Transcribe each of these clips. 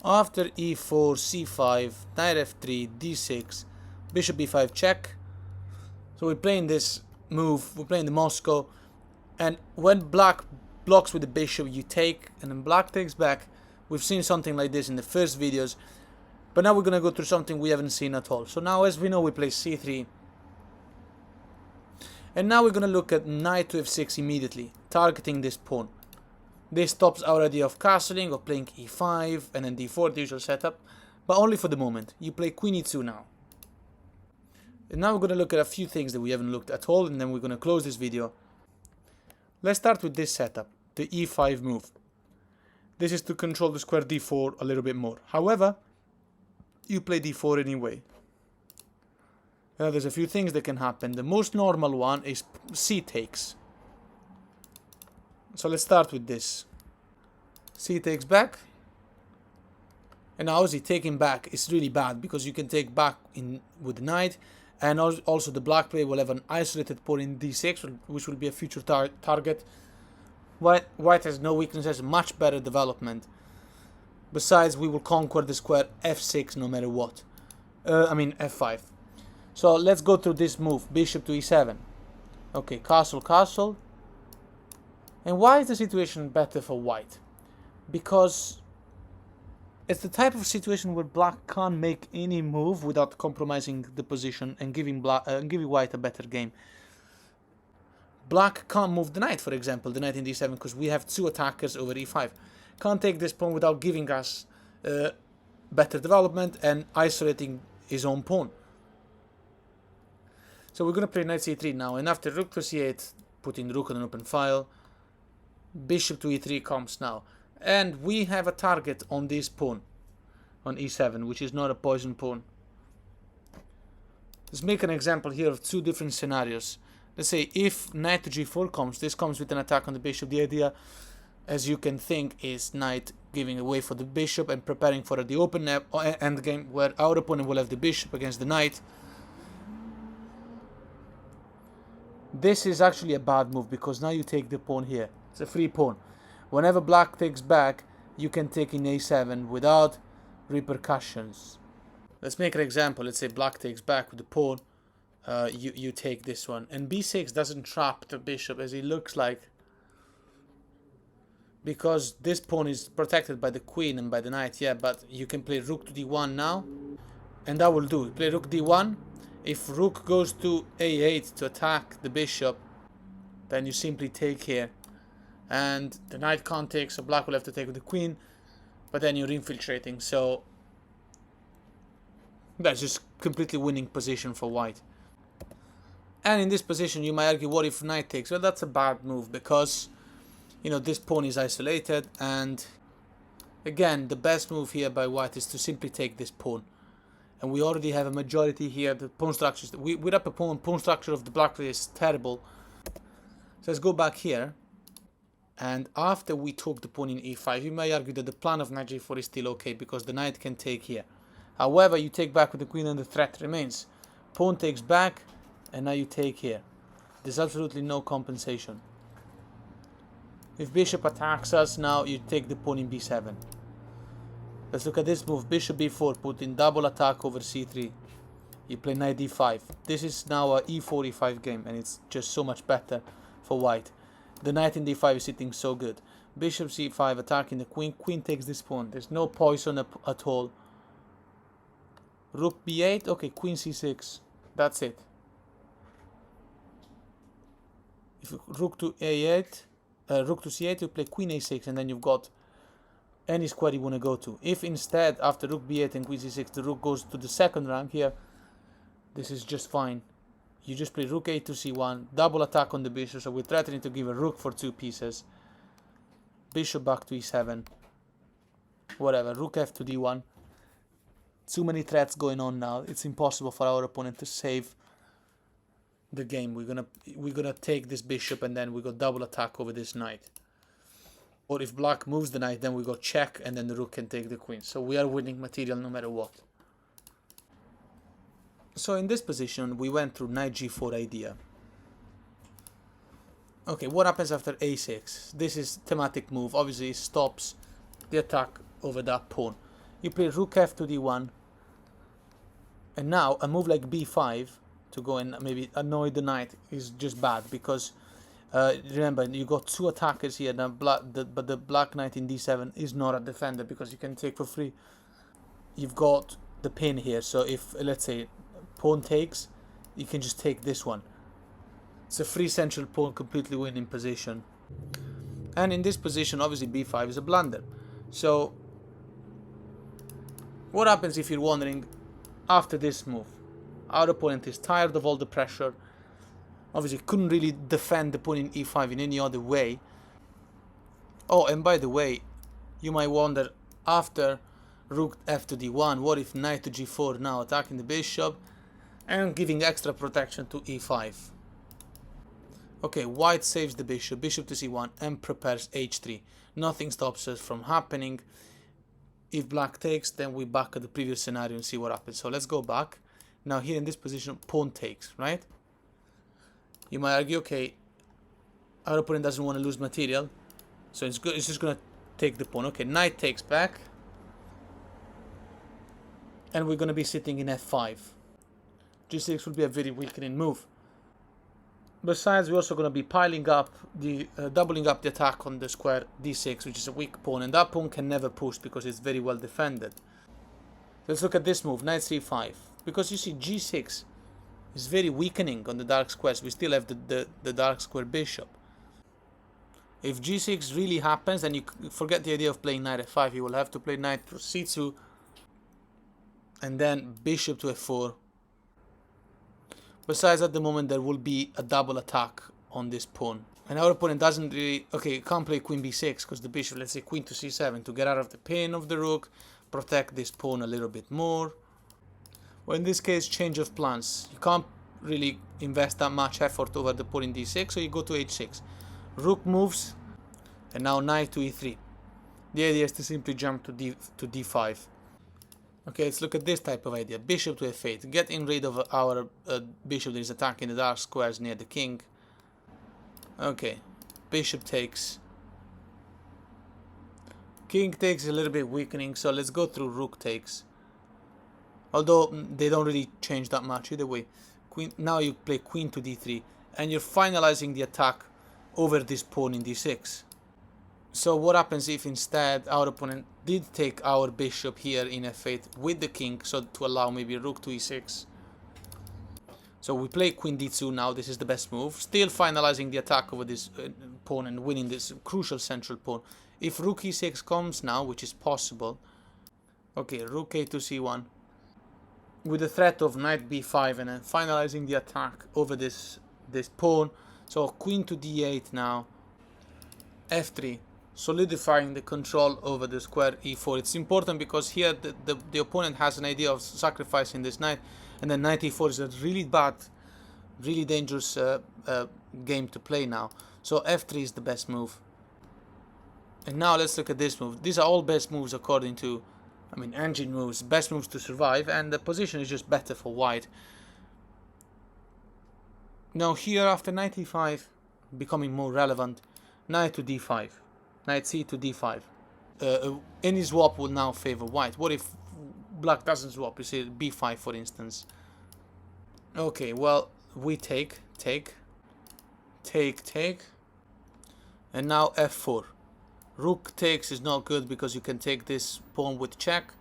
After e4, c5, knight f3, d6, bishop b5 check. So we're playing this move, we're playing the Moscow, and when black blocks with the bishop, you take, and then black takes back. We've seen something like this in the first videos, but now we're gonna go through something we haven't seen at all. So now, as we know, we play c3, and now we're gonna look at knight to f6 immediately, targeting this pawn. This stops our idea of castling, or playing e5 and then d4, the usual setup, but only for the moment. You play queen e2 now. And now we're going to look at a few things that we haven't looked at all, and then we're going to close this video. Let's start with this setup, the e5 move. This is to control the square d4 a little bit more. However, you play d4 anyway. Now there's a few things that can happen. The most normal one is c takes. So let's start with this. C takes back. And now obviously taking back is really bad because you can take back in with the knight. And also the black player will have an isolated pawn in d6, which will be a future target. White has no weakness, has much better development. Besides, we will conquer the square f6 no matter what. f5. So let's go through this move. Bishop to e7. Okay, castle, castle. And why is the situation better for white? Because it's the type of situation where black can't make any move without compromising the position and giving white a better game. Black can't move the knight, for example, the knight in d7, because we have two attackers over e5. Can't take this pawn without giving us better development and isolating his own pawn. So we're going to play knight c3 now, and after rook to c8, putting the rook on an open file, bishop to e3 comes now. And we have a target on this pawn, on e7, which is not a poison pawn. Let's make an example here of two different scenarios. Let's say if knight to g4 comes, this comes with an attack on the bishop. The idea, as you can think, is knight giving away for the bishop and preparing for the open endgame where our opponent will have the bishop against the knight. This is actually a bad move because now you take the pawn here. It's a free pawn. Whenever black takes back, you can take in a7 without repercussions. Let's make an example. Let's say black takes back with the pawn. You take this one. And b6 doesn't trap the bishop as it looks like. Because this pawn is protected by the queen and by the knight. Yeah, but you can play rook to d1 now. And that will do. Play rook d1. If rook goes to a8 to attack the bishop, then you simply take here. And the knight can't take, so black will have to take with the queen, but then you're infiltrating, so that's just completely winning position for white. And in this position you might argue, what if knight takes? Well, that's a bad move because, you know, this pawn is isolated, and again, the best move here by white is to simply take this pawn. And we already have a majority here. The pawn structures, we're up a pawn structure of the black player is terrible. So let's go back here. And after we took the pawn in e5, you may argue that the plan of knight g4 is still okay because the knight can take here. However, you take back with the queen and the threat remains. Pawn takes back, and now you take here. There's absolutely no compensation. If bishop attacks us, now you take the pawn in b7. Let's look at this move. Bishop b4, put in double attack over c3. You play knight d5. This is now a e4, e5 game, and it's just so much better for white. The knight in d5 is sitting so good. Bishop c5 attacking the queen. Queen takes this pawn. There's no poison at all. Rook b8. Okay, queen c6. That's it. If rook to a8, rook to c8, you play queen a6, and then you've got any square you want to go to. If instead, after rook b8 and queen c6, the rook goes to the second rank here, this is just fine. You just play rook a to c1, double attack on the bishop, so we're threatening to give a rook for 2 pieces. Bishop back to e7. Whatever, rook f to d1. Too many threats going on now. It's impossible for our opponent to save the game. We're gonna take this bishop, and then we got double attack over this knight. Or if black moves the knight, then we go check, and then the rook can take the queen. So we are winning material no matter what. So in this position, we went through knight g4 idea. Okay, what happens after a6? This is thematic move. Obviously, it stops the attack over that pawn. You play rook f to d1, and now a move like b5 to go and maybe annoy the knight is just bad, because remember, you got two attackers here now, but the black knight in d7 is not a defender because you can take for free. You've got the pin here, so if, let's say, pawn takes, you can just take this one. It's a free central pawn, completely winning position. And in this position, obviously b5 is a blunder. So what happens if you're wondering after this move? Our opponent is tired of all the pressure. Obviously couldn't really defend the pawn in e5 in any other way. Oh, and by the way, you might wonder, after rook f to d1, what if knight to g4 now, attacking the bishop and giving extra protection to e5? Okay, white saves the bishop, bishop to c1, and prepares h3. Nothing stops us from happening. If black takes, then we back at the previous scenario and see what happens. So let's go back. Now here in this position, pawn takes, right? You might argue, okay, our opponent doesn't want to lose material, so it's good. It's just gonna take the pawn. Okay, knight takes back, and we're gonna be sitting in f5. g6 will be a very weakening move. Besides, we're also gonna be piling up the doubling up the attack on the square d6, which is a weak pawn, and that pawn can never push because it's very well defended. Let's look at this move, knight c5, because you see g6 is very weakening on the dark squares. We still have the dark square bishop. If g6 really happens, then you forget the idea of playing knight f5. You will have to play knight to c2, and then bishop to f4. Besides, at the moment there will be a double attack on this pawn, and our opponent doesn't really, okay, can't play queen b6 because the bishop, let's say queen to c7 to get out of the pin of the rook, protect this pawn a little bit more. Well, in this case, change of plans. You can't really invest that much effort over the pawn in d6, so you go to h6. Rook moves, and now knight to e3. The idea is to simply jump to d5. Okay, let's look at this type of idea. Bishop to f8, getting rid of our bishop that is attacking the dark squares near the king. Okay, bishop takes. King takes is a little bit weakening, so let's go through rook takes. Although they don't really change that much either way. Queen, now you play queen to d3, and you're finalizing the attack over this pawn in d6. So what happens if instead our opponent did take our bishop here in f8 with the king, so to allow maybe rook to e6? So we play queen d2 now. This is the best move, still finalizing the attack over this pawn and winning this crucial central pawn. If rook e6 comes now, which is possible, okay, rook a to c1 with the threat of knight b5, and then finalizing the attack over this pawn. So queen to d8 now, f3, solidifying the control over the square e4. It's important because here the opponent has an idea of sacrificing this knight, and then knight e4 is a really bad, really dangerous game to play now. So f3 is the best move. And now let's look at this move. These are all best moves according to, I mean, engine moves, best moves to survive, and the position is just better for white. Now here, after knight e5 becoming more relevant, knight to d5, knight c to d5. Any swap will now favor white. What if black doesn't swap? You say b5, for instance. Okay, well, we take, and now f4. Rook takes is not good because you can take this pawn with check.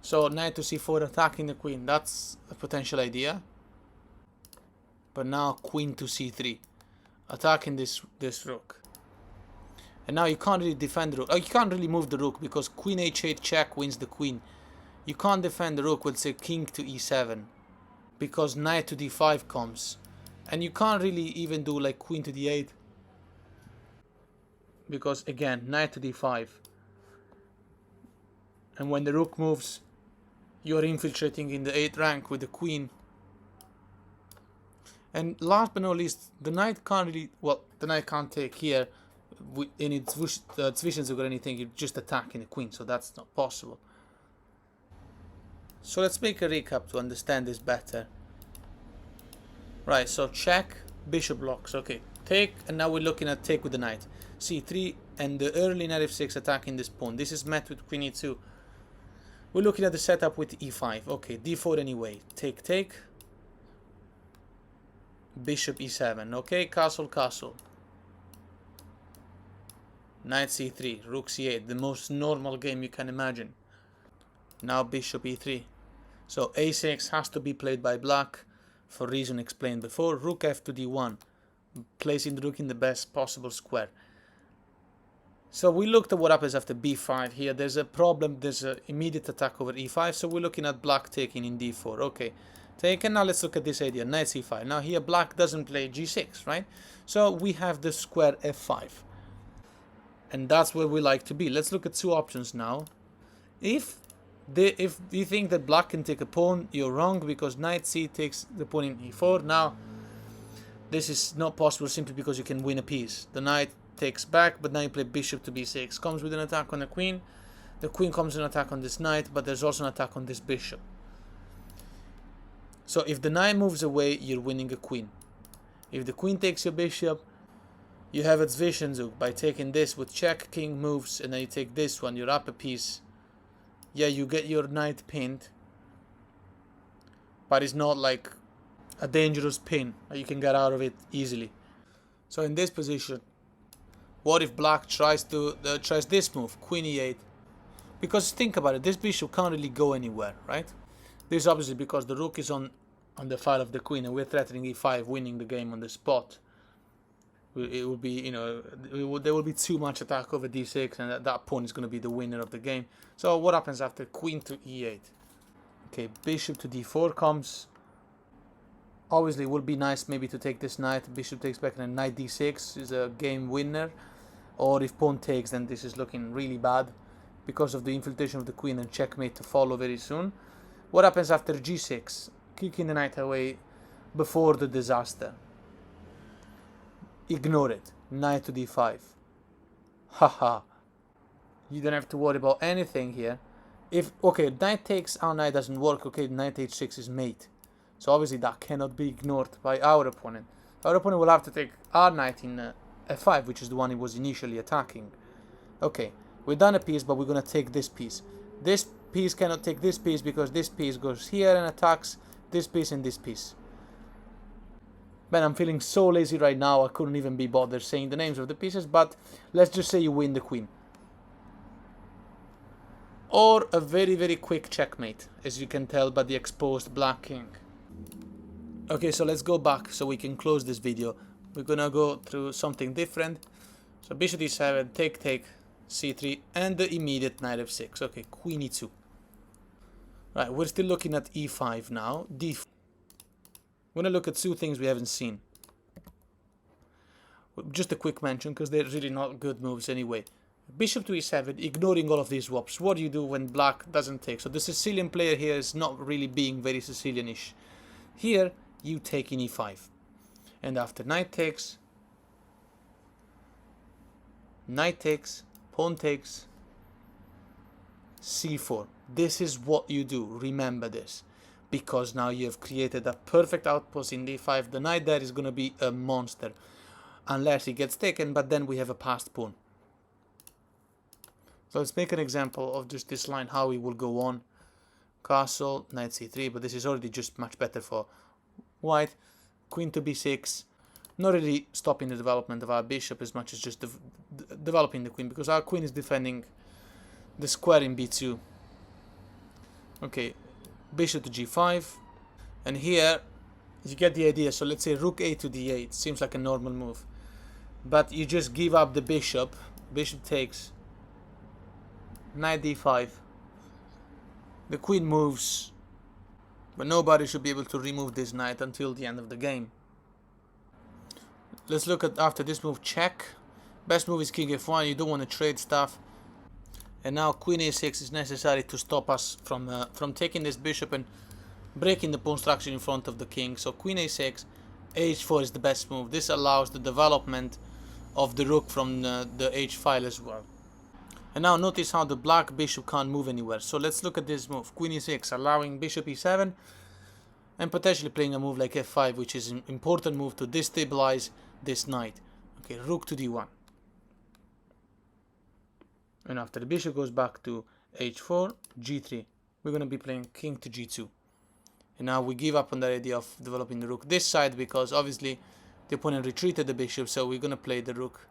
So knight to c4, attacking the queen. That's a potential idea. But now queen to c3, attacking this rook. And now you can't really defend the rook. Oh, you can't really move the rook because queen h8 check wins the queen. You can't defend the rook with, say, king to e7 because knight to d5 comes. And you can't really even do like queen to d8 because, again, knight to d5. And when the rook moves, you are infiltrating in the 8th rank with the queen. And last but not least, the knight can't really, well, the knight can't take here in its Zwischenzug or anything. You're just attacking the queen, so that's not possible. So let's make a recap to understand this better. Right, so check, bishop blocks, okay, take, and now we're looking at take with the knight. c3 and the early knight f6 attacking this pawn. This is met with queen e2. We're looking at the setup with e5. Okay, d4 anyway. Take, take. Bishop e7. Okay, castle, castle. Knight c3. Rook c8. The most normal game you can imagine. Now bishop e3. So a6 has to be played by black for reason explained before. Rook f to d1. Placing the rook in the best possible square. So we looked at what happens after b5 here. There's a problem, there's an immediate attack over e5, so we're looking at black taking in d4. Okay, taken. Now let's look at this idea, knight c5. Now here black doesn't play g6, right? So we have the square f5. And that's where we like to be. Let's look at two options now. If you think that black can take a pawn, you're wrong, because knight c takes the pawn in e4. Now, this is not possible simply because you can win a piece. The knight takes back, but now you play bishop to b6. Comes with an attack on the queen. The queen comes with an attack on this knight, but there's also an attack on this bishop. So if the knight moves away, you're winning a queen. If the queen takes your bishop, you have a Zwischenzug by taking this with check, king moves, and then you take this one, you're up a piece. Yeah, you get your knight pinned, but it's not like a dangerous pin. You can get out of it easily. So in this position, what if black tries this move, queen e8? Because think about it, this bishop can't really go anywhere, right? This is obviously because the rook is on the file of the queen, and we're threatening e5, winning the game on the spot. It will be, you know, there will be too much attack over d6, and that pawn is going to be the winner of the game. So what happens after queen to e8? Okay, bishop to d4 comes. Obviously, it would be nice maybe to take this knight. Bishop takes back, and then knight d6 is a game winner. Or if pawn takes, then this is looking really bad because of the infiltration of the queen and checkmate to follow very soon. What happens after g6? Kicking the knight away before the disaster. Ignore it. Knight to d5. Haha. You don't have to worry about anything here. Okay, knight takes, our knight doesn't work. Okay, knight h6 is mate. So obviously that cannot be ignored by our opponent. Our opponent will have to take our knight in f5, which is the one he was initially attacking. Okay, we've done a piece, but we're going to take this piece. This piece cannot take this piece because this piece goes here and attacks this piece and this piece. Man, I'm feeling so lazy right now, I couldn't even be bothered saying the names of the pieces, but let's just say you win the queen. Or a very, very quick checkmate, as you can tell by the exposed black king. Okay, so let's go back so we can close this video. We're gonna go through something different. So bishop d7, take, take, c3, and the immediate knight f6. Okay, queen e2. Right, we're still looking at e5 now. d4. We're gonna look at two things we haven't seen. Just a quick mention, because they're really not good moves anyway. Bishop to e7, ignoring all of these swaps. What do you do when black doesn't take? So the Sicilian player here is not really being very Sicilianish. Here, you take in e5. And after knight takes, pawn takes, c4. This is what you do, remember this. Because now you have created a perfect outpost in d5. The knight there is going to be a monster. Unless he gets taken, but then we have a passed pawn. So let's make an example of just this line, how it will go on. Castle, knight c3, but this is already just much better for white. Queen to b6, not really stopping the development of our bishop as much as just developing the queen, because our queen is defending the square in b2. Okay, bishop to g5, and here you get the idea. So let's say rook a to d8, seems like a normal move, but you just give up the bishop. Bishop takes, knight d5, the queen moves, but nobody should be able to remove this knight until the end of the game. Let's look at after this move, check. Best move is king f1, you don't want to trade stuff. And now queen a6 is necessary to stop us from taking this bishop and breaking the pawn structure in front of the king. So queen a6, h4 is the best move. This allows the development of the rook from the h file as well. And now notice how the black bishop can't move anywhere. So let's look at this move, queen e6, allowing bishop e7 and potentially playing a move like f5, which is an important move to destabilize this knight. Okay, rook to d1. And after the bishop goes back to h4, g3. we're going to be playing king to g2. And now we give up on the idea of developing the rook this side, because obviously the opponent retreated the bishop, so we're going to play the rook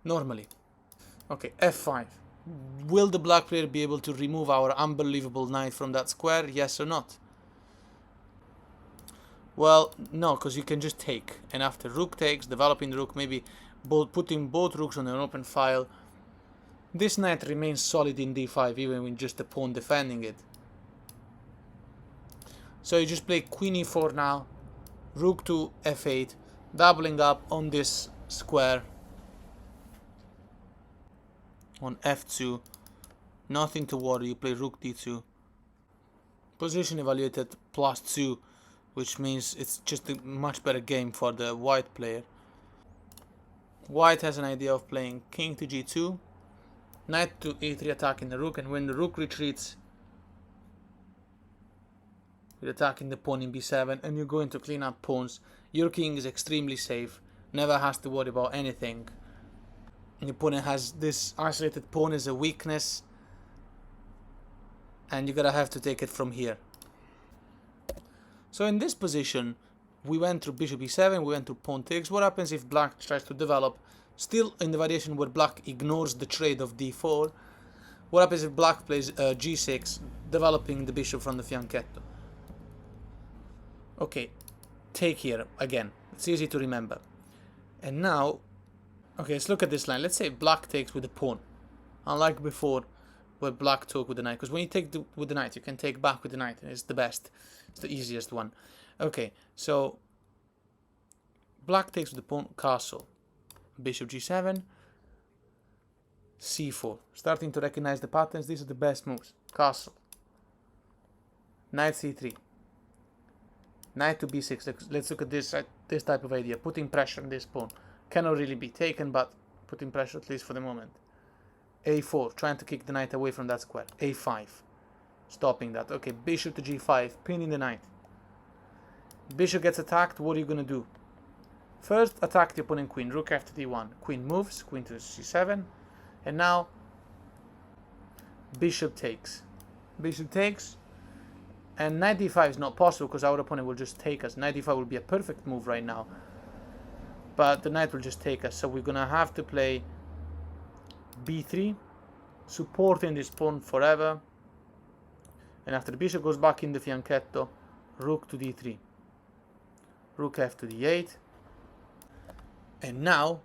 normally. Okay, f5. Will the black player be able to remove our unbelievable knight from that square? Yes or not? Well, no, because you can just take. And after rook takes, developing the rook, maybe putting both rooks on an open file, this knight remains solid in d5, even with just the pawn defending it. So you just play queen e4 now, rook to f8, doubling up on this square. On f2, nothing to worry, you play rook d2. Position evaluated +2, which means it's just a much better game for the white player. White has an idea of playing king to g2, knight to e3 attacking the rook, and when the rook retreats, you're attacking the pawn in b7, and you're going to clean up pawns. Your king is extremely safe, never has to worry about anything. The opponent has this isolated pawn as a weakness, and you're gonna have to take it from here. So in this position, we went through bishop e7, we went through pawn takes. What happens if black tries to develop? Still in the variation where black ignores the trade of d4. What happens if black plays g6, developing the bishop from the fianchetto? Okay, take here again. It's easy to remember. And now, okay, let's look at this line. Let's say black takes with the pawn. Unlike before, where black took with the knight. Because when you take with the knight, you can take back with the knight. It's the best. It's the easiest one. Okay, so black takes with the pawn, castle. Bishop g7, c4. Starting to recognize the patterns. These are the best moves. Castle. Knight c3. Knight to b6. Let's look at this type of idea. Putting pressure on this pawn. Cannot really be taken, but putting pressure at least for the moment. a4, trying to kick the knight away from that square. a5, stopping that. Okay, bishop to g5, pinning the knight. Bishop gets attacked, what are you going to do? First, attack the opponent queen. Rook after d1. Queen moves, queen to c7. And now, bishop takes. Bishop takes. And knight d5 is not possible because our opponent will just take us. Knight d5 will be a perfect move right now. But the knight will just take us. So we're going to have to play b3, supporting this pawn forever. And after the bishop goes back in the fianchetto, rook to d3. Rook f to d8. And now,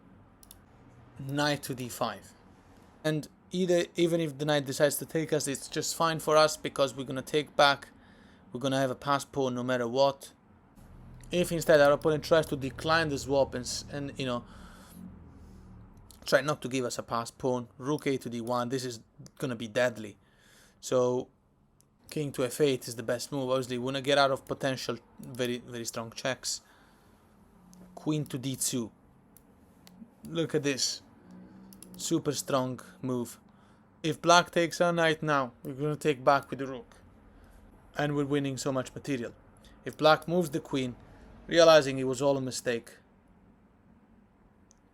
knight to d5. And even if the knight decides to take us, it's just fine for us because we're going to take back. We're going to have a passed pawn no matter what. If instead our opponent tries to decline the swap and you know, try not to give us a passed pawn, rook a to d1, this is going to be deadly. So king to f8 is the best move. Obviously, we want to get out of potential very, very strong checks. Queen to d2. Look at this. Super strong move. If black takes our knight now, we're going to take back with the rook. And we're winning so much material. If black moves the queen, realizing it was all a mistake,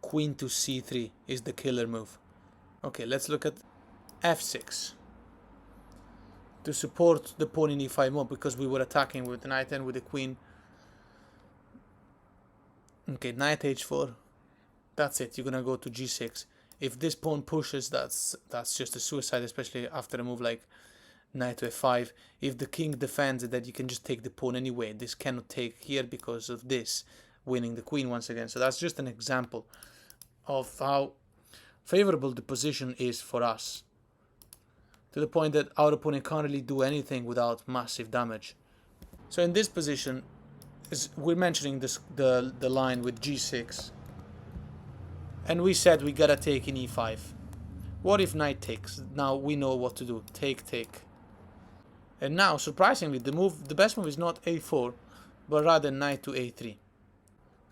queen to c3 is the killer move. Okay, let's look at f6. To support the pawn in e5 more, because we were attacking with the knight and with the queen. Okay, knight h4. That's it. You're gonna go to g6. If this pawn pushes, that's just a suicide, especially after a move like knight to f5. If the king defends it, that you can just take the pawn anyway. This cannot take here because of this, winning the queen once again. So that's just an example of how favorable the position is for us, to the point that our opponent can't really do anything without massive damage. So in this position, we're mentioning the line with g6, and we said we gotta take in e5. What if knight takes? Now we know what to do. Take. And now, surprisingly, the best move is not a4, but rather knight to a3.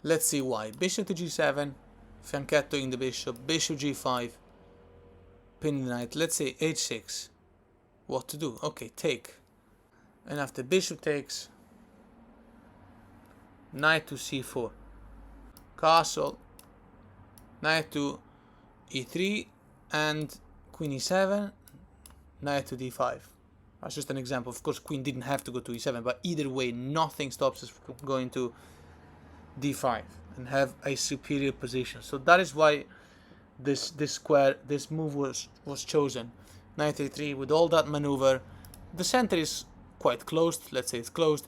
Let's see why. Bishop to g7, fianchettoing the bishop, bishop g5, pinning the knight. Let's say h6. What to do? Okay, take. And after bishop takes, knight to c4, castle, knight to e3, and queen e7, knight to d5. That's just an example. Of course, queen didn't have to go to e7, but either way, nothing stops us from going to d5 and have a superior position. So that is why this move was chosen. Knight a3 with all that maneuver. The center is quite closed. Let's say it's closed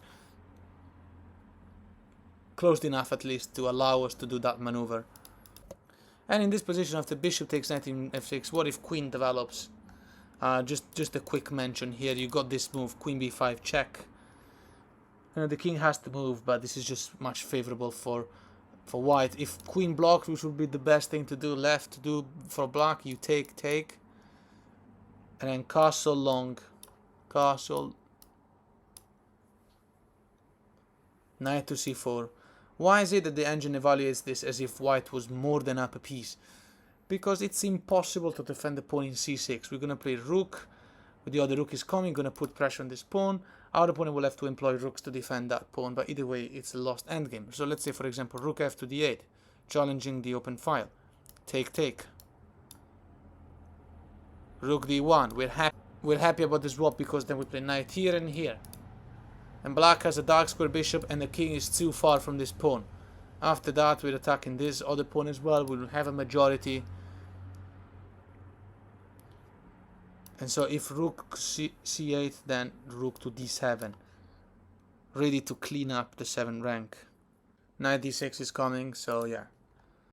enough at least to allow us to do that maneuver. And in this position, after bishop takes knight in f6, what if queen develops? Just a quick mention here. You got this move, queen b5 check. The king has to move, but this is just much favorable for white. If queen blocks, which would be the best thing to do, left to do for black, you take, and then castle long, castle, knight to c4. Why is it that the engine evaluates this as if white was more than up a piece? Because it's impossible to defend the pawn in c6. We're going to play rook. With the other rook is coming, going to put pressure on this pawn. Our opponent will have to employ rooks to defend that pawn, but either way, it's a lost endgame. So let's say, for example, rook f to d8, challenging the open file. Take. Rook d1. We're happy about this swap because then we play knight here and here. And black has a dark square bishop, and the king is too far from this pawn. After that, we're attacking this other pawn as well. We will have a majority. And so if rook c8, then rook to d7. Ready to clean up the 7 rank. Knight d6 is coming, so yeah.